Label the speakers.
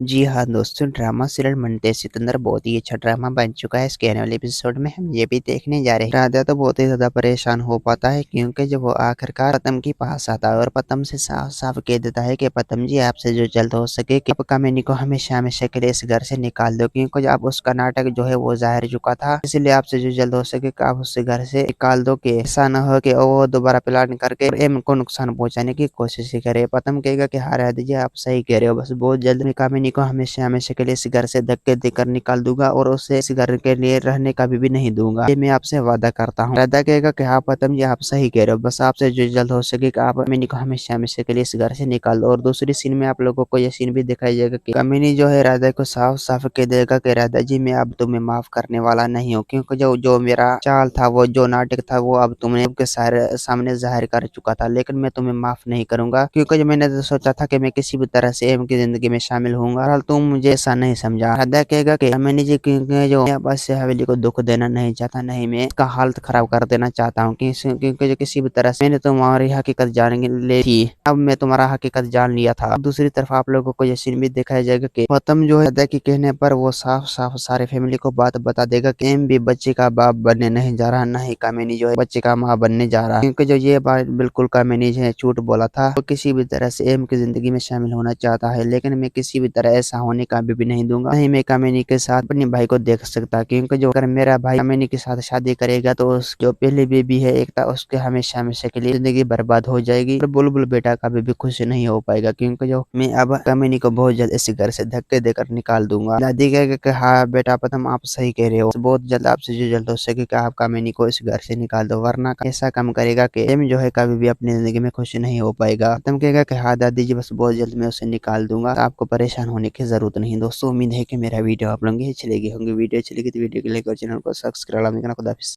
Speaker 1: जी हाँ दोस्तों, drama serial मनते सिकंदर बहुत ही अच्छा ड्रामा बन चुका है। इसके आने वाले एपिसोड में हम ये भी देखने जा रहे हैं। राधा तो बहुत ही ज्यादा परेशान हो पाता है क्योंकि जब वो आखिरकार पतम के पास आता है और पतम से साफ साफ कह देता है कि पतम जी, आपसे जो जल्द हो सके कि कामिनी को हमेशा हमेशा के लिए इस घर से निकाल दो, क्योंकि अब उसका नाटक जो है वो जाहिर चुका था। इसलिए आपसे जो जल्द हो सके कि आप उससे घर से निकाल दो, कि ऐसा न हो कि वो दोबारा प्लान करके एम को नुकसान पहुंचाने की कोशिश ही करे। पतम कहेगा कि हाँ राधा जी, आप सही कह रहे हो, बस बहुत जल्द मैं कामिनी को हमेशा हमेशा के लिए इस घर से धक्के देकर निकाल दूंगा और उसे इस घर के लिए रहने का भी नहीं दूंगा, ये मैं आपसे वादा करता हूँ। राधा कहेगा कि हाँ पतम जी, आप सही कह रहे हो, बस आपसे जो जल्द हो सके कि आप कामिनी को हमेशा हमेशा के लिए इस घर से निकाल दो। और दूसरी सीन में आप लोगों को यह सीन भी दिखाया जाएगा कि कामिनी जो है राधा को साफ साफ कह देगा कि राधा जी, मैं अब तुम्हें माफ करने वाला नहीं हूँ, क्योंकि जो जो मेरा चाल था, वो जो नाटक था, वो अब तुमने सबके सामने जाहिर कर चुका था। लेकिन मैं तुम्हें माफ नहीं करूंगा, क्योंकि जो मैंने तो सोचा था कि मैं किसी भी तरह से एम की जिंदगी में शामिल होऊंगा, और तुम मुझे ऐसा नहीं समझा। राधा कहेगा कि मैंने जी, क्योंकि जो मैं बस से हवेली को दुख देना नहीं चाहता, नहीं मैं इसका हालत खराब कर देना चाहता हूँ, क्योंकि जो किसी भी तरह से मैंने तुम्हारी हकीकत जान ली थी, अब मैं तुम्हारा हकीकत जान लिया था। दूसरी तरफ आप लोगों को ये सीन भी दिखाया जाएगा कि गौतम जो है राधा के कहने पर वो साफ साफ सारे फैमिली को बात बता देगा कि एम भी बच्चे का बाप बनने नहीं जा रहा, नहीं कामिनी जो है बच्चे का माँ बनने जा रहा है। क्योंकि जो ये बात बिल्कुल कामिनी है झूठ बोला था, वो किसी भी तरह से एम की जिंदगी में शामिल होना चाहता है, लेकिन मैं किसी भी तरह ऐसा होने का भी नहीं दूंगा। नहीं मैं कामिनी के साथ अपने भाई को देख सकता, क्योंकि जो अगर मेरा भाई कामिनी के साथ शादी करेगा तो उस जो पहली बेबी है एकता, उसके हमेशा हमेशा के लिए जिंदगी बर्बाद हो जाएगी और बुलबुल बेटा कभी भी खुश नहीं हो पाएगा, क्योंकि जो मैं अब कामिनी को बहुत जल्द इस घर से धक्के देकर निकाल दूंगा। दादी कहेगा कि हाँ बेटा पतम, आप सही कह रहे हो, बहुत जल्द आपसे जो जल्द हो सके कि आप कामिनी को इस घर से निकाल दो, वरना ऐसा काम करेगा कि एम जो है कभी भी अपनी जिंदगी में खुश नहीं हो पाएगा। पतम कहेगा कि हाँ दादी जी, बस बहुत जल्द मैं उसे निकाल दूंगा, तो आपको परेशान होने की जरूरत नहीं। दोस्तों उम्मीद है कि मेरा वीडियो आप लोगों की अच्छी लगी होंगी। वीडियो अच्छी लगी तो वीडियो को लाइक और चैनल को सब्सक्राइब करना। खुदा हाफिज़।